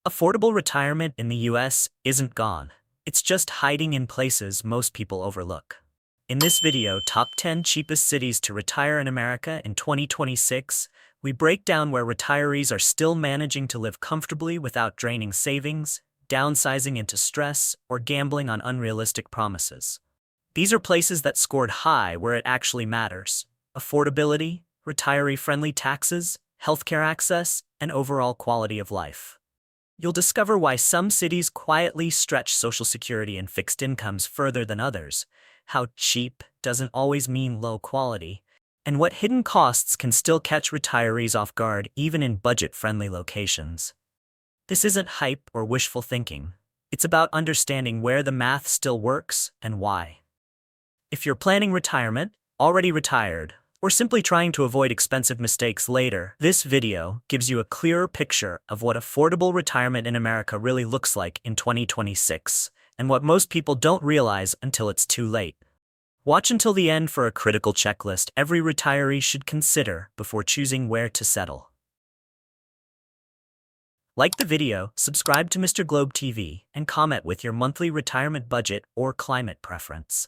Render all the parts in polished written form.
Affordable retirement in the US isn't gone. It's just hiding in places most people overlook. In this video, Top 10 Cheapest Cities to Retire in America in 2026, we break down where retirees are still managing to live comfortably without draining savings, downsizing into stress, or gambling on unrealistic promises. These are places that scored high where it actually matters: affordability, retiree-friendly taxes, healthcare access, and overall quality of life. You'll discover why some cities quietly stretch Social Security and fixed incomes further than others, how cheap doesn't always mean low quality, and what hidden costs can still catch retirees off guard even in budget-friendly locations. This isn't hype or wishful thinking. It's about understanding where the math still works and why. If you're planning retirement, already retired, or simply trying to avoid expensive mistakes later, this video gives you a clearer picture of what affordable retirement in America really looks like in 2026, and what most people don't realize until it's too late. Watch until the end for a critical checklist every retiree should consider before choosing where to settle. Like the video, subscribe to Mr. Globe TV, and comment with your monthly retirement budget or climate preference.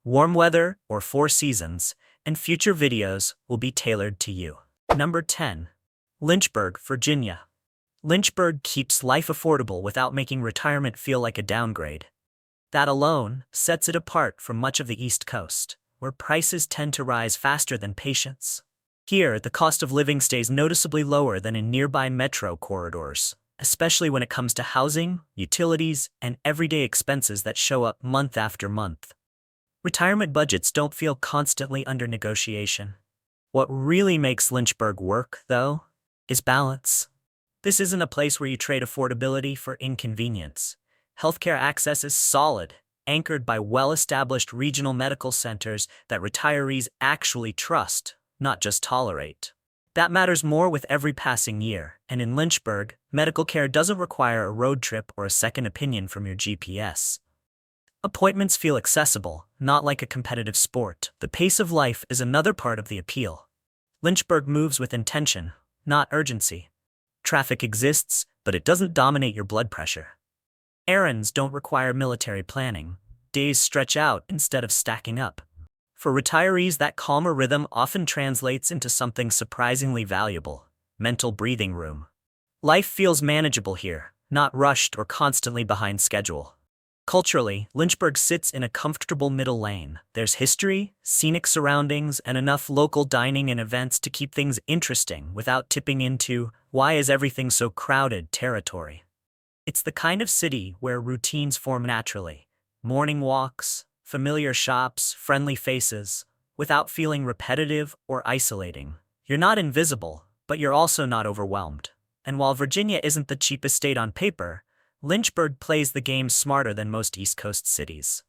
Warm weather or four seasons, and future videos will be tailored to you. Number 10. Lynchburg, Virginia. Lynchburg keeps life affordable without making retirement feel like a downgrade. That alone sets it apart from much of the East Coast, where prices tend to rise faster than patience. Here, the cost of living stays noticeably lower than in nearby metro corridors, especially when it comes to housing, utilities, and everyday expenses that show up month after month. Retirement budgets don't feel constantly under negotiation. What really makes Lynchburg work, though, is balance. This isn't a place where you trade affordability for inconvenience. Healthcare access is solid, anchored by well-established regional medical centers that retirees actually trust, not just tolerate. That matters more with every passing year, and in Lynchburg, medical care doesn't require a road trip or a second opinion from your GPS. Appointments feel accessible, not like a competitive sport. The pace of life is another part of the appeal. Lynchburg moves with intention, not urgency. Traffic exists, but it doesn't dominate your blood pressure. Errands don't require military planning. Days stretch out instead of stacking up. For retirees, that calmer rhythm often translates into something surprisingly valuable: mental breathing room. Life feels manageable here, not rushed or constantly behind schedule. Culturally, Lynchburg sits in a comfortable middle lane. There's history, scenic surroundings, and enough local dining and events to keep things interesting without tipping into "why is everything so crowded" territory. It's the kind of city where routines form naturally. Morning walks, familiar shops, friendly faces, without feeling repetitive or isolating. You're not invisible, but you're also not overwhelmed. And while Virginia isn't the cheapest state on paper, Lynchburg plays the game smarter than most East Coast cities.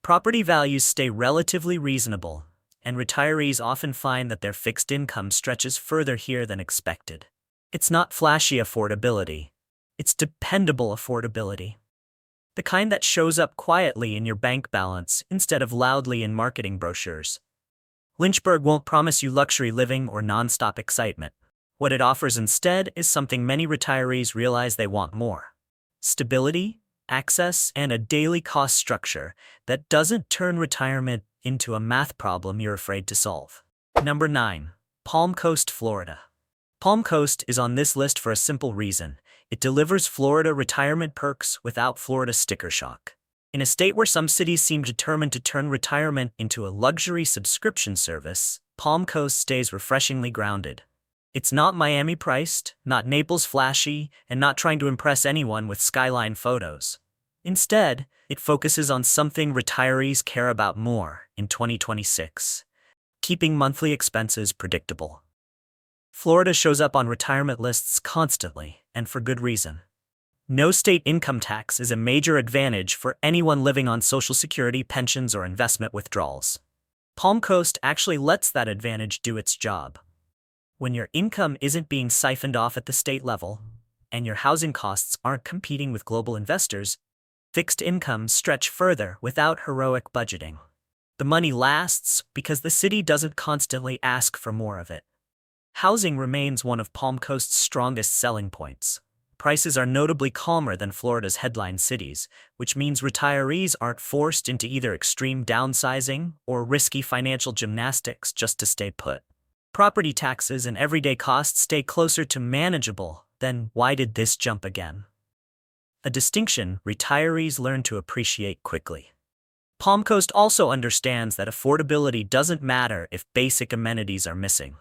Property values stay relatively reasonable, and retirees often find that their fixed income stretches further here than expected. It's not flashy affordability. It's dependable affordability. The kind that shows up quietly in your bank balance instead of loudly in marketing brochures. Lynchburg won't promise you luxury living or nonstop excitement. What it offers instead is something many retirees realize they want more: stability, access, and a daily cost structure that doesn't turn retirement into a math problem you're afraid to solve. Number 9. Palm Coast, Florida. Palm Coast is on this list for a simple reason. It delivers Florida retirement perks without Florida sticker shock. In a state where some cities seem determined to turn retirement into a luxury subscription service, Palm Coast stays refreshingly grounded. It's not Miami priced, not Naples flashy, and not trying to impress anyone with skyline photos. Instead, it focuses on something retirees care about more in 2026: keeping monthly expenses predictable. Florida shows up on retirement lists constantly, and for good reason. No state income tax is a major advantage for anyone living on Social Security, pensions, or investment withdrawals. Palm Coast actually lets that advantage do its job. When your income isn't being siphoned off at the state level, and your housing costs aren't competing with global investors, fixed incomes stretch further without heroic budgeting. The money lasts because the city doesn't constantly ask for more of it. Housing remains one of Palm Coast's strongest selling points. prices are notably calmer than Florida's headline cities, which means retirees aren't forced into either extreme downsizing or risky financial gymnastics just to stay put. Property taxes and everyday costs stay closer to manageable. Then why did this jump again? A distinction retirees learn to appreciate quickly. Palm Coast also understands that affordability doesn't matter if basic amenities are missing.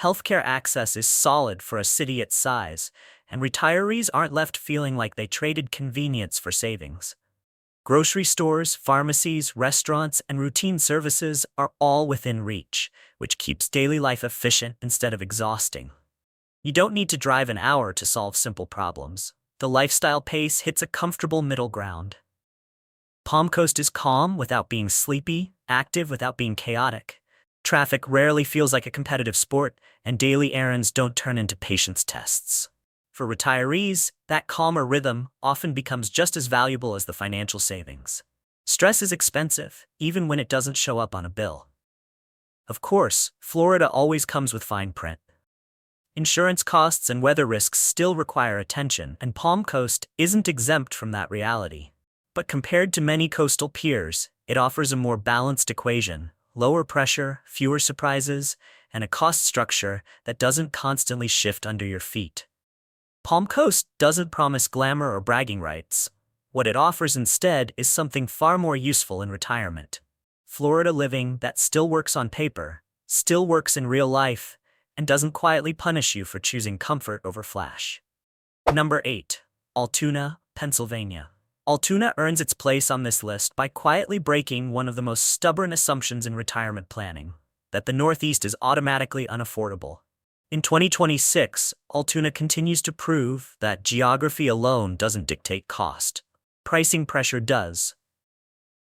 Healthcare access is solid for a city its size, and retirees aren't left feeling like they traded convenience for savings. Grocery stores, pharmacies, restaurants, and routine services are all within reach, which keeps daily life efficient instead of exhausting. You don't need to drive an hour to solve simple problems. The lifestyle pace hits a comfortable middle ground. Palm Coast is calm without being sleepy, active without being chaotic. Traffic rarely feels like a competitive sport, and daily errands don't turn into patience tests. For retirees, that calmer rhythm often becomes just as valuable as the financial savings. Stress is expensive, even when it doesn't show up on a bill. Of course, Florida always comes with fine print. Insurance costs and weather risks still require attention, and Palm Coast isn't exempt from that reality. But compared to many coastal peers, it offers a more balanced equation: lower pressure, fewer surprises, and a cost structure that doesn't constantly shift under your feet. Palm Coast doesn't promise glamour or bragging rights. What it offers instead is something far more useful in retirement: Florida living that still works on paper, still works in real life, and doesn't quietly punish you for choosing comfort over flash. Number 8. Altoona, Pennsylvania. Altoona earns its place on this list by quietly breaking one of the most stubborn assumptions in retirement planning: that the Northeast is automatically unaffordable. In 2026, Altoona continues to prove that geography alone doesn't dictate cost. Pricing pressure does.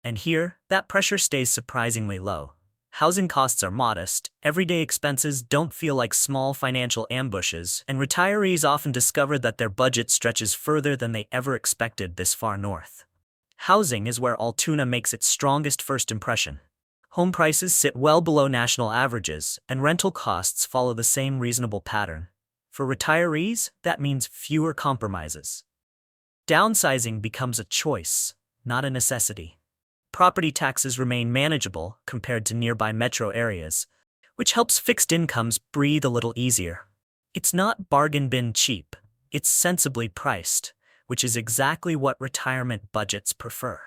And here, that pressure stays surprisingly low. Housing costs are modest, everyday expenses don't feel like small financial ambushes, and retirees often discover that their budget stretches further than they ever expected this far north. Housing is where Altoona makes its strongest first impression. Home prices sit well below national averages, and rental costs follow the same reasonable pattern. For retirees, that means fewer compromises. Downsizing becomes a choice, not a necessity. Property taxes remain manageable compared to nearby metro areas, which helps fixed incomes breathe a little easier. It's not bargain bin cheap, it's sensibly priced, which is exactly what retirement budgets prefer.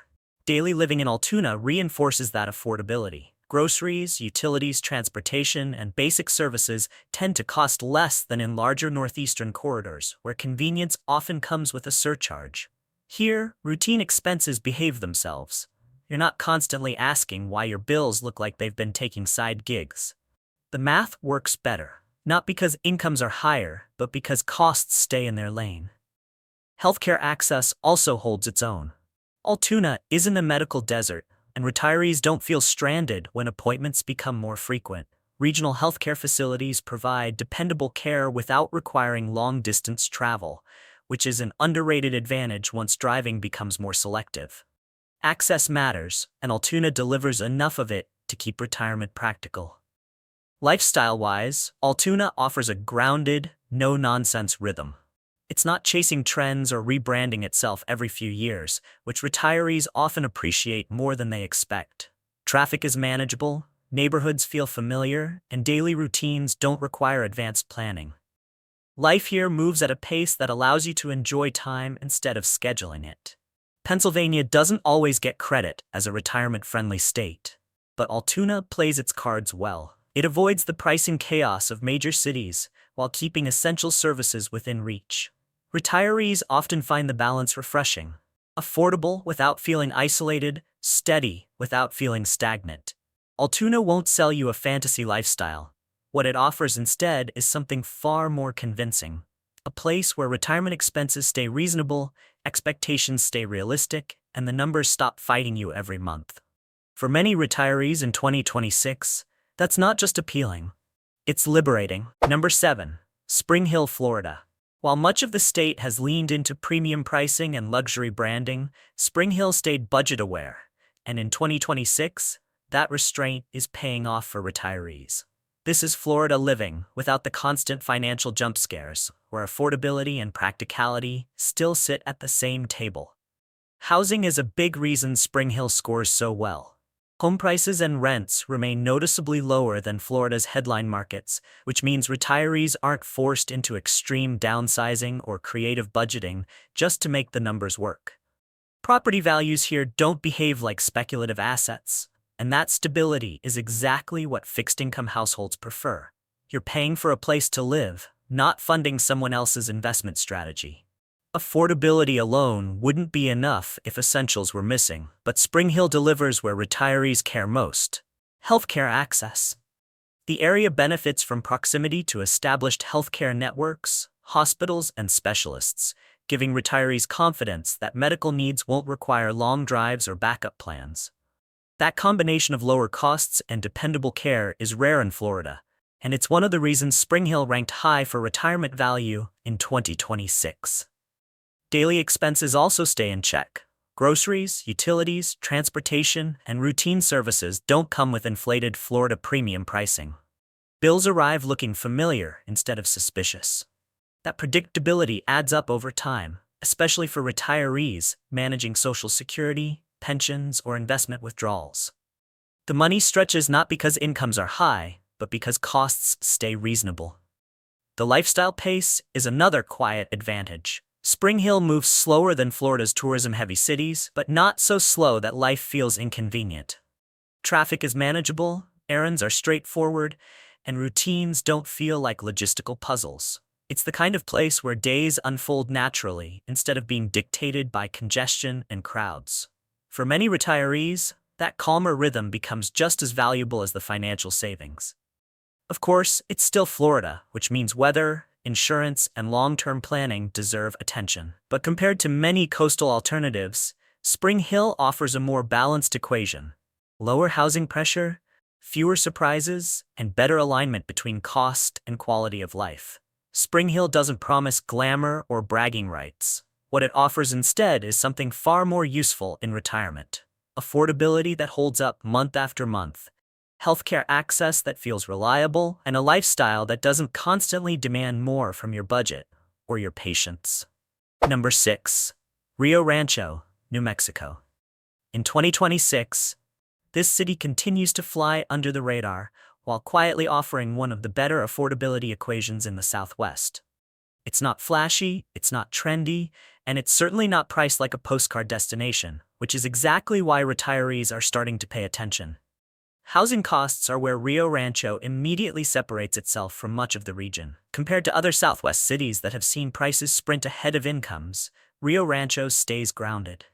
Daily living in Altoona reinforces that affordability. Groceries, utilities, transportation, and basic services tend to cost less than in larger northeastern corridors, where convenience often comes with a surcharge. Here, routine expenses behave themselves. You're not constantly asking why your bills look like they've been taking side gigs. The math works better, not because incomes are higher, but because costs stay in their lane. Healthcare access also holds its own. Altoona isn't a medical desert, and retirees don't feel stranded when appointments become more frequent. Regional healthcare facilities provide dependable care without requiring long-distance travel, which is an underrated advantage once driving becomes more selective. Access matters, and Altoona delivers enough of it to keep retirement practical. Lifestyle-wise, Altoona offers a grounded, no-nonsense rhythm. It's not chasing trends or rebranding itself every few years, which retirees often appreciate more than they expect. Traffic is manageable, neighborhoods feel familiar, and daily routines don't require advanced planning. Life here moves at a pace that allows you to enjoy time instead of scheduling it. Pennsylvania doesn't always get credit as a retirement-friendly state, but Altoona plays its cards well. It avoids the pricing chaos of major cities while keeping essential services within reach. Retirees often find the balance refreshing: affordable without feeling isolated, steady without feeling stagnant. Altoona won't sell you a fantasy lifestyle. What it offers instead is something far more convincing: a place where retirement expenses stay reasonable, expectations stay realistic, and the numbers stop fighting you every month. For many retirees in 2026, that's not just appealing, it's liberating. Number 7. Spring Hill, Florida. While much of the state has leaned into premium pricing and luxury branding, Spring Hill stayed budget-aware, and in 2026, that restraint is paying off for retirees. This is Florida living without the constant financial jump scares, where affordability and practicality still sit at the same table. Housing is a big reason Spring Hill scores so well. Home prices and rents remain noticeably lower than Florida's headline markets, which means retirees aren't forced into extreme downsizing or creative budgeting just to make the numbers work. Property values here don't behave like speculative assets, and that stability is exactly what fixed-income households prefer. You're paying for a place to live, not funding someone else's investment strategy. Affordability alone wouldn't be enough if essentials were missing, but Spring Hill delivers where retirees care most: healthcare access. The area benefits from proximity to established healthcare networks, hospitals, and specialists, giving retirees confidence that medical needs won't require long drives or backup plans. That combination of lower costs and dependable care is rare in Florida, and it's one of the reasons Spring Hill ranked high for retirement value in 2026. Daily expenses also stay in check. Groceries, utilities, transportation, and routine services don't come with inflated Florida premium pricing. Bills arrive looking familiar instead of suspicious. That predictability adds up over time, especially for retirees managing Social Security, pensions, or investment withdrawals. The money stretches not because incomes are high, but because costs stay reasonable. The lifestyle pace is another quiet advantage. Spring Hill moves slower than Florida's tourism-heavy cities, but not so slow that life feels inconvenient. Traffic is manageable, errands are straightforward, and routines don't feel like logistical puzzles. It's the kind of place where days unfold naturally instead of being dictated by congestion and crowds. For many retirees, that calmer rhythm becomes just as valuable as the financial savings. Of course, it's still Florida, which means weather, insurance, and long-term planning deserve attention. But compared to many coastal alternatives, Spring Hill offers a more balanced equation: lower housing pressure, fewer surprises, and better alignment between cost and quality of life. Spring Hill doesn't promise glamour or bragging rights. What it offers instead is something far more useful in retirement: affordability that holds up month after month, healthcare access that feels reliable, and a lifestyle that doesn't constantly demand more from your budget or your patience. Number 6. Rio Rancho, New Mexico. In 2026, this city continues to fly under the radar while quietly offering one of the better affordability equations in the Southwest. It's not flashy, it's not trendy, and it's certainly not priced like a postcard destination, which is exactly why retirees are starting to pay attention. Housing costs are where Rio Rancho immediately separates itself from much of the region. Compared to other Southwest cities that have seen prices sprint ahead of incomes, Rio Rancho stays grounded.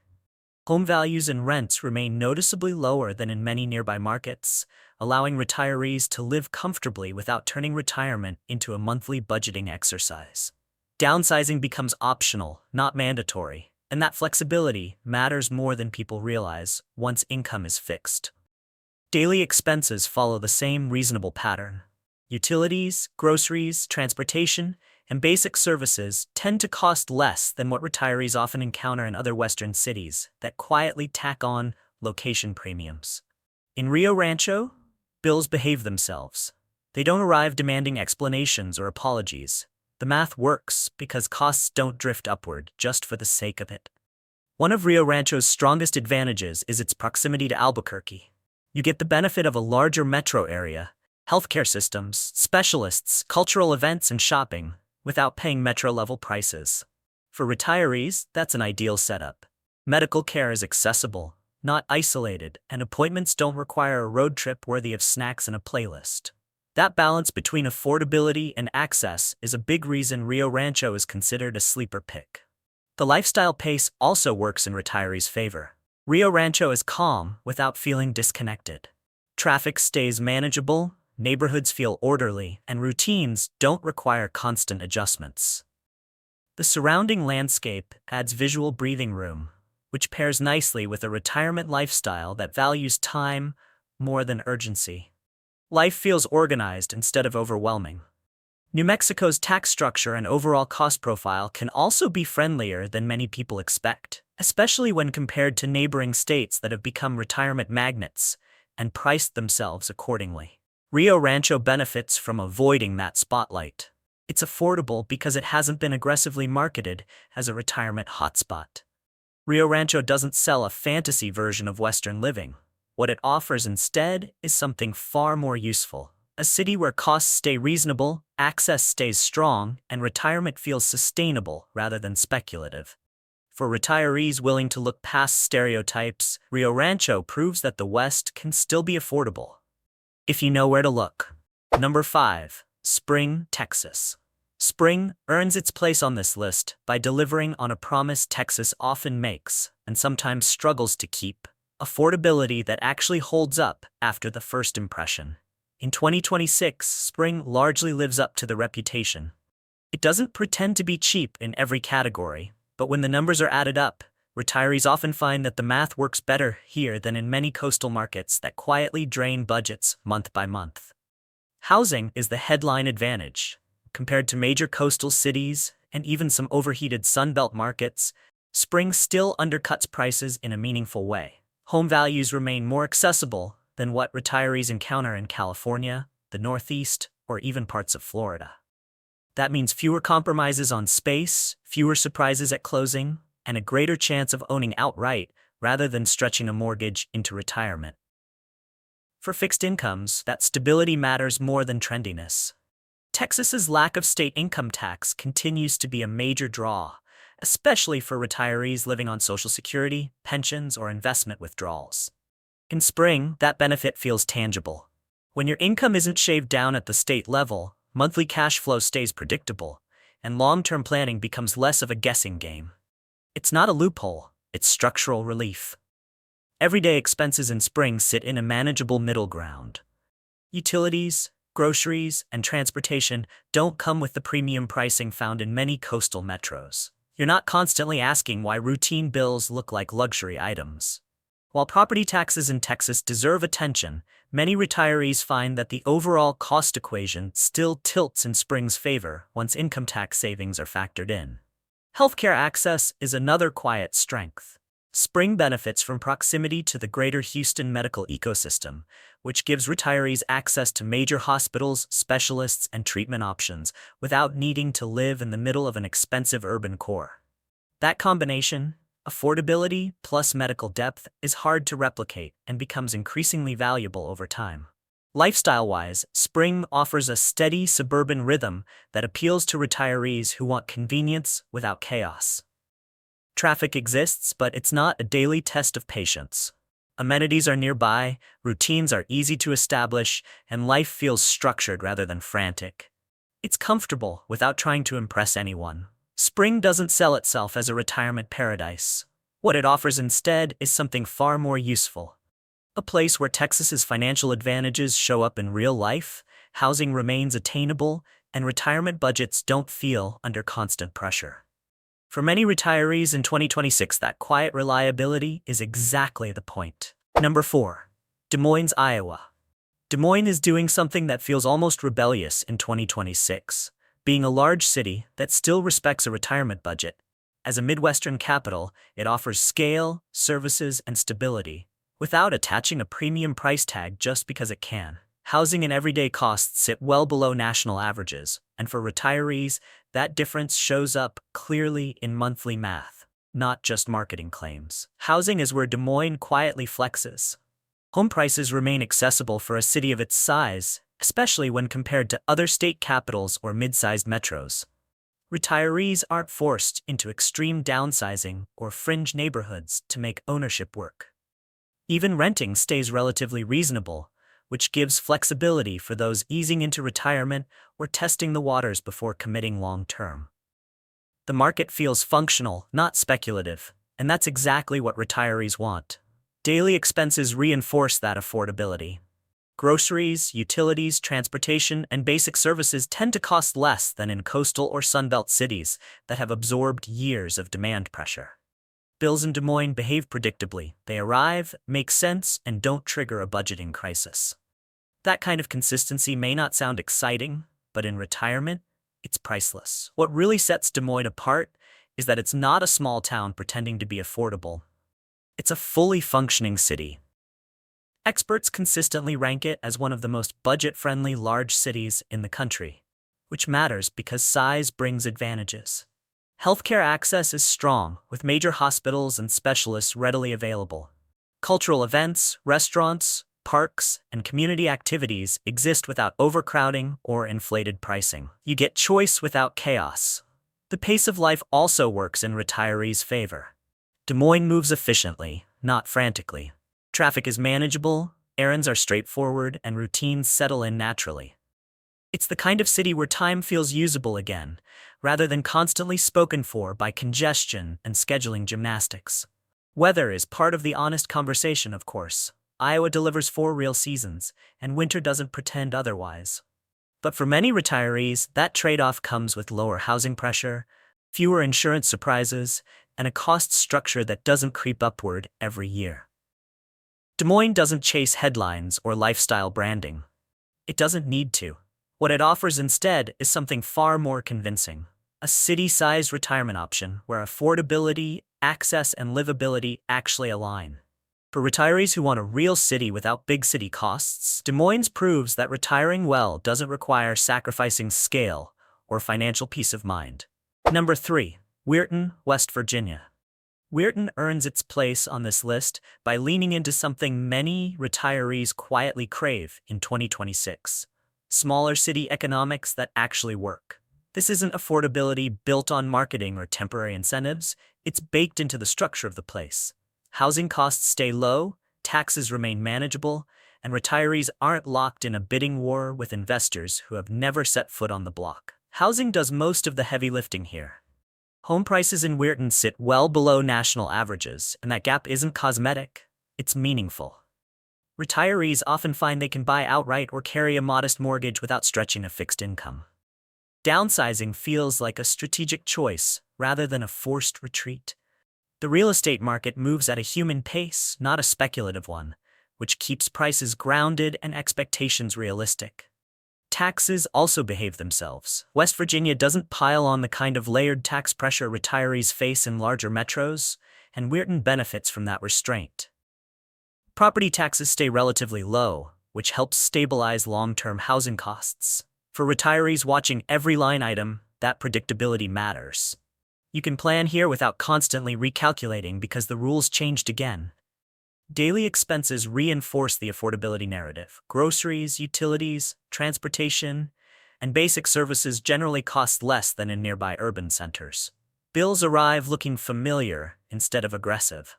Home values and rents remain noticeably lower than in many nearby markets, allowing retirees to live comfortably without turning retirement into a monthly budgeting exercise. Downsizing becomes optional, not mandatory, and that flexibility matters more than people realize once income is fixed. Daily expenses follow the same reasonable pattern. Utilities, groceries, transportation, and basic services tend to cost less than what retirees often encounter in other Western cities that quietly tack on location premiums. In Rio Rancho, bills behave themselves. They don't arrive demanding explanations or apologies. The math works because costs don't drift upward just for the sake of it. One of Rio Rancho's strongest advantages is its proximity to Albuquerque. You get the benefit of a larger metro area, healthcare systems, specialists, cultural events, and shopping, without paying metro-level prices. For retirees, that's an ideal setup. Medical care is accessible, not isolated, and appointments don't require a road trip worthy of snacks and a playlist. That balance between affordability and access is a big reason Rio Rancho is considered a sleeper pick. The lifestyle pace also works in retirees' favor. Rio Rancho is calm without feeling disconnected. Traffic stays manageable, neighborhoods feel orderly, and routines don't require constant adjustments. The surrounding landscape adds visual breathing room, which pairs nicely with a retirement lifestyle that values time more than urgency. Life feels organized instead of overwhelming. New Mexico's tax structure and overall cost profile can also be friendlier than many people expect, especially when compared to neighboring states that have become retirement magnets and priced themselves accordingly. Rio Rancho benefits from avoiding that spotlight. It's affordable because it hasn't been aggressively marketed as a retirement hotspot. Rio Rancho doesn't sell a fantasy version of Western living. What it offers instead is something far more useful. A city where costs stay reasonable, access stays strong, and retirement feels sustainable rather than speculative. For retirees willing to look past stereotypes, Rio Rancho proves that the West can still be affordable, if you know where to look. Number 5. Spring, Texas. Spring earns its place on this list by delivering on a promise Texas often makes, and sometimes struggles to keep: affordability that actually holds up after the first impression. In 2026, Spring largely lives up to the reputation. It doesn't pretend to be cheap in every category, but when the numbers are added up, retirees often find that the math works better here than in many coastal markets that quietly drain budgets month by month. Housing is the headline advantage. Compared to major coastal cities and even some overheated Sunbelt markets, Spring still undercuts prices in a meaningful way. Home values remain more accessible than what retirees encounter in California, the Northeast, or even parts of Florida. That means fewer compromises on space, fewer surprises at closing, and a greater chance of owning outright rather than stretching a mortgage into retirement. For fixed incomes, that stability matters more than trendiness. Texas's lack of state income tax continues to be a major draw, especially for retirees living on Social Security, pensions, or investment withdrawals. In Spring, that benefit feels tangible. When your income isn't shaved down at the state level, monthly cash flow stays predictable, and long-term planning becomes less of a guessing game. It's not a loophole, it's structural relief. Everyday expenses in Spring sit in a manageable middle ground. Utilities, groceries, and transportation don't come with the premium pricing found in many coastal metros. You're not constantly asking why routine bills look like luxury items. While property taxes in Texas deserve attention, many retirees find that the overall cost equation still tilts in Spring's favor once income tax savings are factored in. Healthcare access is another quiet strength. Spring benefits from proximity to the greater Houston medical ecosystem, which gives retirees access to major hospitals, specialists, and treatment options without needing to live in the middle of an expensive urban core. That combination, affordability plus medical depth, is hard to replicate and becomes increasingly valuable over time. Lifestyle-wise, Spring offers a steady suburban rhythm that appeals to retirees who want convenience without chaos. Traffic exists, but it's not a daily test of patience. Amenities are nearby, routines are easy to establish, and life feels structured rather than frantic. It's comfortable without trying to impress anyone. Spring doesn't sell itself as a retirement paradise. What it offers instead is something far more useful. A place where Texas's financial advantages show up in real life, housing remains attainable, and retirement budgets don't feel under constant pressure. For many retirees in 2026, that quiet reliability is exactly the point. Number 4. Des Moines, Iowa. Des Moines is doing something that feels almost rebellious in 2026, being a large city that still respects a retirement budget. As a Midwestern capital, it offers scale, services, and stability, without attaching a premium price tag just because it can. Housing and everyday costs sit well below national averages, and for retirees, that difference shows up clearly in monthly math, not just marketing claims. Housing is where Des Moines quietly flexes. Home prices remain accessible for a city of its size, especially when compared to other state capitals or mid-sized metros. Retirees aren't forced into extreme downsizing or fringe neighborhoods to make ownership work. Even renting stays relatively reasonable, which gives flexibility for those easing into retirement or testing the waters before committing long-term. The market feels functional, not speculative, and that's exactly what retirees want. Daily expenses reinforce that affordability. Groceries, utilities, transportation, and basic services tend to cost less than in coastal or Sunbelt cities that have absorbed years of demand pressure. Bills in Des Moines behave predictably. They arrive, make sense, and don't trigger a budgeting crisis. That kind of consistency may not sound exciting, but in retirement, it's priceless. What really sets Des Moines apart is that it's not a small town pretending to be affordable. It's a fully functioning city. Experts consistently rank it as one of the most budget-friendly large cities in the country. which matters because size brings advantages. Healthcare access is strong, with major hospitals and specialists readily available. Cultural events, restaurants, parks, and community activities exist without overcrowding or inflated pricing. You get choice without chaos. The pace of life also works in retirees' favor. Des Moines moves efficiently, not frantically. Traffic is manageable, errands are straightforward, and routines settle in naturally. It's the kind of city where time feels usable again, rather than constantly spoken for by congestion and scheduling gymnastics. Weather is part of the honest conversation, of course. Iowa delivers 4 real seasons, and winter doesn't pretend otherwise. But for many retirees, that trade-off comes with lower housing pressure, fewer insurance surprises, and a cost structure that doesn't creep upward every year. Des Moines doesn't chase headlines or lifestyle branding. It doesn't need to. What it offers instead is something far more convincing: a city-sized retirement option where affordability, access, and livability actually align. For retirees who want a real city without big city costs, Des Moines proves that retiring well doesn't require sacrificing scale or financial peace of mind. Number 3. Weirton, West Virginia. Weirton earns its place on this list by leaning into something many retirees quietly crave in 2026: smaller city economics that actually work. This isn't affordability built on marketing or temporary incentives, it's baked into the structure of the place. Housing costs stay low, taxes remain manageable, and retirees aren't locked in a bidding war with investors who have never set foot on the block. Housing does most of the heavy lifting here. Home prices in Weirton sit well below national averages, and that gap isn't cosmetic, it's meaningful. Retirees often find they can buy outright or carry a modest mortgage without stretching a fixed income. Downsizing feels like a strategic choice rather than a forced retreat. The real estate market moves at a human pace, not a speculative one, which keeps prices grounded and expectations realistic. Taxes also behave themselves. West Virginia doesn't pile on the kind of layered tax pressure retirees face in larger metros, and Weirton benefits from that restraint. Property taxes stay relatively low, which helps stabilize long-term housing costs. For retirees watching every line item, that predictability matters. You can plan here without constantly recalculating because the rules changed again. Daily expenses reinforce the affordability narrative. Groceries, utilities, transportation, and basic services generally cost less than in nearby urban centers. Bills arrive looking familiar instead of aggressive.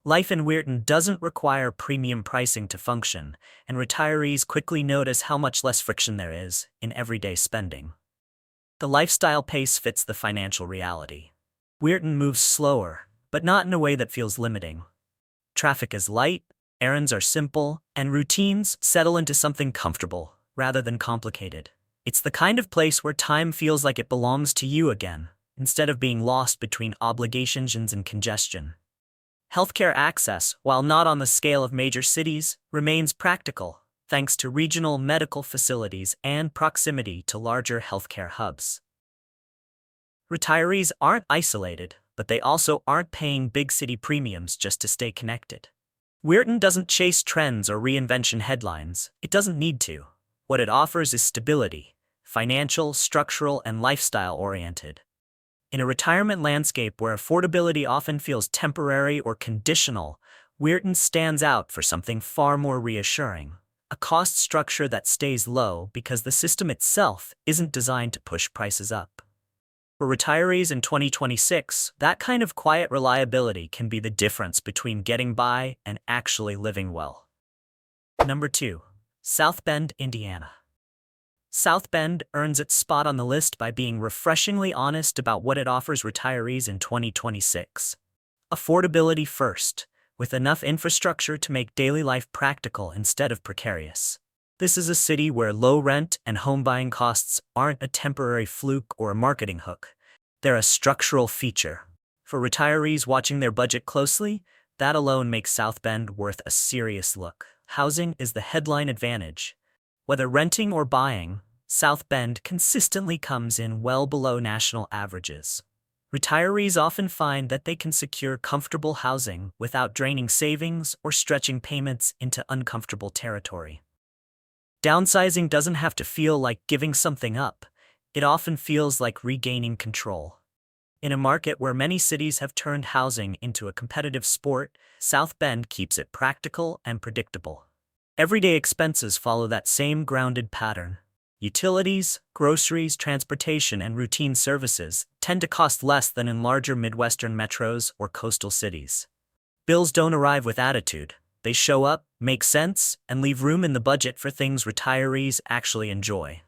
Life in Weirton doesn't require premium pricing to function, and retirees quickly notice how much less friction there is in everyday spending. The lifestyle pace fits the financial reality. Weirton moves slower, but not in a way that feels limiting. Traffic is light, errands are simple, and routines settle into something comfortable rather than complicated. It's the kind of place where time feels like it belongs to you again, instead of being lost between obligations and congestion. Healthcare access, while not on the scale of major cities, remains practical, thanks to regional medical facilities and proximity to larger healthcare hubs. Retirees aren't isolated, but they also aren't paying big city premiums just to stay connected. Weirton doesn't chase trends or reinvention headlines. It doesn't need to. What it offers is stability, financial, structural, and lifestyle-oriented. In a retirement landscape where affordability often feels temporary or conditional, Weirton stands out for something far more reassuring: a cost structure that stays low because the system itself isn't designed to push prices up. For retirees in 2026, that kind of quiet reliability can be the difference between getting by and actually living well. Number 2. South Bend, Indiana. South Bend earns its spot on the list by being refreshingly honest about what it offers retirees in 2026. Affordability first, with enough infrastructure to make daily life practical instead of precarious. This is a city where low rent and home buying costs aren't a temporary fluke or a marketing hook. They're a structural feature. For retirees watching their budget closely, that alone makes South Bend worth a serious look. Housing is the headline advantage. Whether renting or buying, South Bend consistently comes in well below national averages. Retirees often find that they can secure comfortable housing without draining savings or stretching payments into uncomfortable territory. Downsizing doesn't have to feel like giving something up. It often feels like regaining control. In a market where many cities have turned housing into a competitive sport, South Bend keeps it practical and predictable. Everyday expenses follow that same grounded pattern. Utilities, groceries, transportation, and routine services tend to cost less than in larger Midwestern metros or coastal cities. Bills don't arrive with attitude. They show up, make sense, and leave room in the budget for things retirees actually enjoy.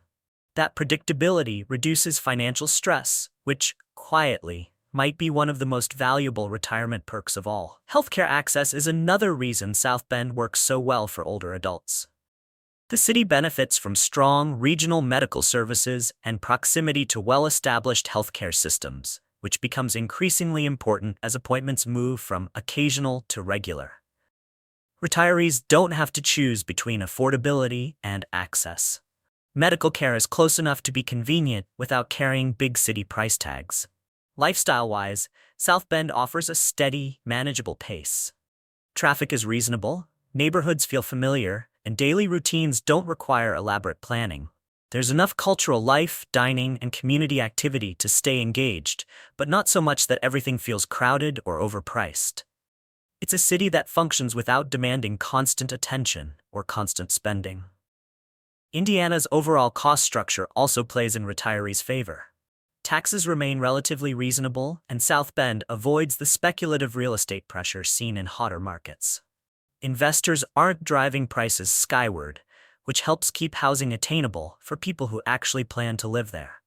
That predictability reduces financial stress, which, quietly, might be one of the most valuable retirement perks of all. Healthcare access is another reason South Bend works so well for older adults. The city benefits from strong regional medical services and proximity to well-established healthcare systems, which becomes increasingly important as appointments move from occasional to regular. Retirees don't have to choose between affordability and access. Medical care is close enough to be convenient without carrying big city price tags. Lifestyle-wise, South Bend offers a steady, manageable pace. Traffic is reasonable, neighborhoods feel familiar, and daily routines don't require elaborate planning. There's enough cultural life, dining, and community activity to stay engaged, but not so much that everything feels crowded or overpriced. It's a city that functions without demanding constant attention or constant spending. Indiana's overall cost structure also plays in retirees' favor. Taxes remain relatively reasonable, and South Bend avoids the speculative real estate pressure seen in hotter markets. Investors aren't driving prices skyward, which helps keep housing attainable for people who actually plan to live there.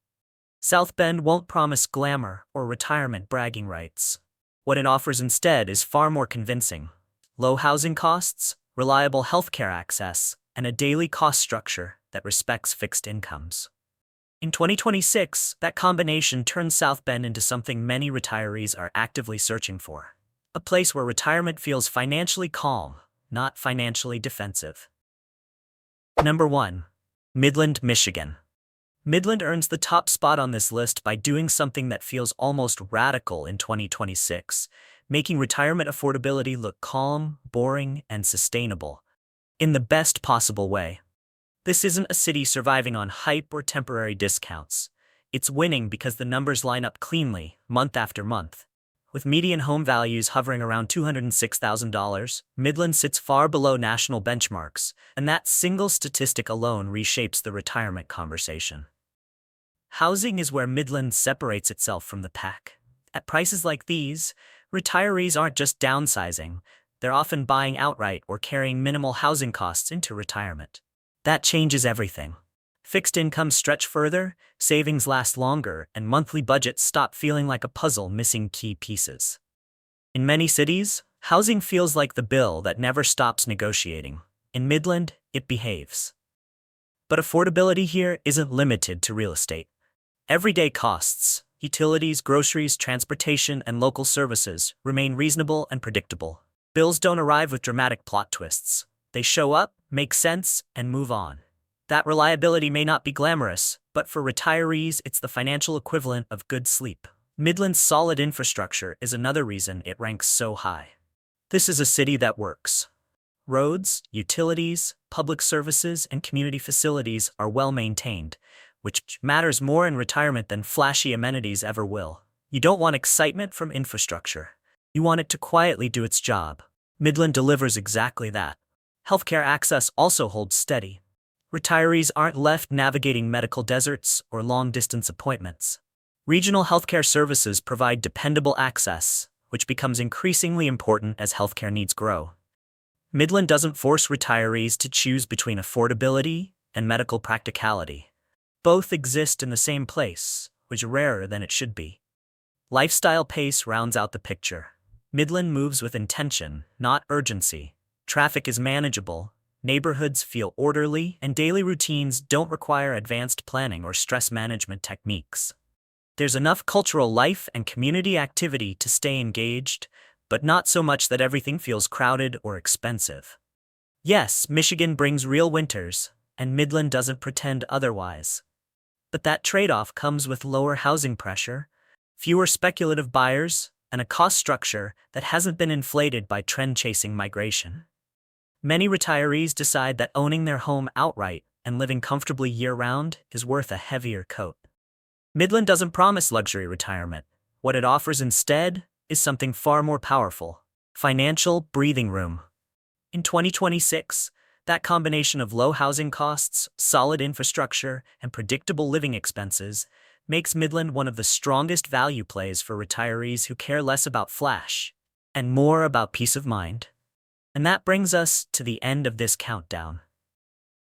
South Bend won't promise glamour or retirement bragging rights. What it offers instead is far more convincing: low housing costs, reliable healthcare access, and a daily cost structure that respects fixed incomes. In 2026, that combination turns South Bend into something many retirees are actively searching for: a place where retirement feels financially calm, not financially defensive. Number 1. Midland, Michigan. Midland earns the top spot on this list by doing something that feels almost radical in 2026, making retirement affordability look calm, boring, and sustainable, in the best possible way. This isn't a city surviving on hype or temporary discounts. It's winning because the numbers line up cleanly, month after month. With median home values hovering around $206,000, Midland sits far below national benchmarks, and that single statistic alone reshapes the retirement conversation. Housing is where Midland separates itself from the pack. At prices like these, retirees aren't just downsizing, they're often buying outright or carrying minimal housing costs into retirement. That changes everything. Fixed incomes stretch further, savings last longer, and monthly budgets stop feeling like a puzzle missing key pieces. In many cities, housing feels like the bill that never stops negotiating. In Midland, it behaves. But affordability here isn't limited to real estate. Everyday costs, utilities, groceries, transportation, and local services remain reasonable and predictable. Bills don't arrive with dramatic plot twists. They show up, make sense, and move on. That reliability may not be glamorous, but for retirees, it's the financial equivalent of good sleep. Midland's solid infrastructure is another reason it ranks so high. This is a city that works. Roads, utilities, public services, and community facilities are well maintained, which matters more in retirement than flashy amenities ever will. You don't want excitement from infrastructure. You want it to quietly do its job. Midland delivers exactly that. Healthcare access also holds steady. Retirees aren't left navigating medical deserts or long-distance appointments. Regional healthcare services provide dependable access, which becomes increasingly important as healthcare needs grow. Midland doesn't force retirees to choose between affordability and medical practicality. Both exist in the same place, which is rarer than it should be. Lifestyle pace rounds out the picture. Midland moves with intention, not urgency. Traffic is manageable, neighborhoods feel orderly, and daily routines don't require advanced planning or stress management techniques. There's enough cultural life and community activity to stay engaged, but not so much that everything feels crowded or expensive. Yes, Michigan brings real winters, and Midland doesn't pretend otherwise. But that trade-off comes with lower housing pressure, fewer speculative buyers, and a cost structure that hasn't been inflated by trend-chasing migration. Many retirees decide that owning their home outright and living comfortably year-round is worth a heavier coat. Midland doesn't promise luxury retirement. What it offers instead is something far more powerful: financial breathing room. In 2026, that combination of low housing costs, solid infrastructure, and predictable living expenses makes Midland one of the strongest value plays for retirees who care less about flash and more about peace of mind. And that brings us to the end of this countdown.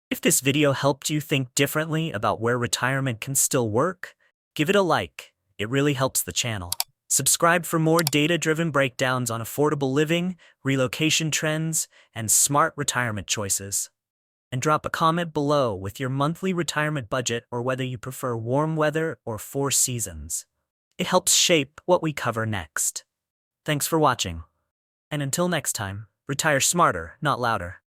If this video helped you think differently about where retirement can still work, give it a like. It really helps the channel. Subscribe for more data-driven breakdowns on affordable living, relocation trends, and smart retirement choices. And drop a comment below with your monthly retirement budget or whether you prefer warm weather or 4 seasons. It helps shape what we cover next. Thanks for watching. And until next time, retire smarter, not louder.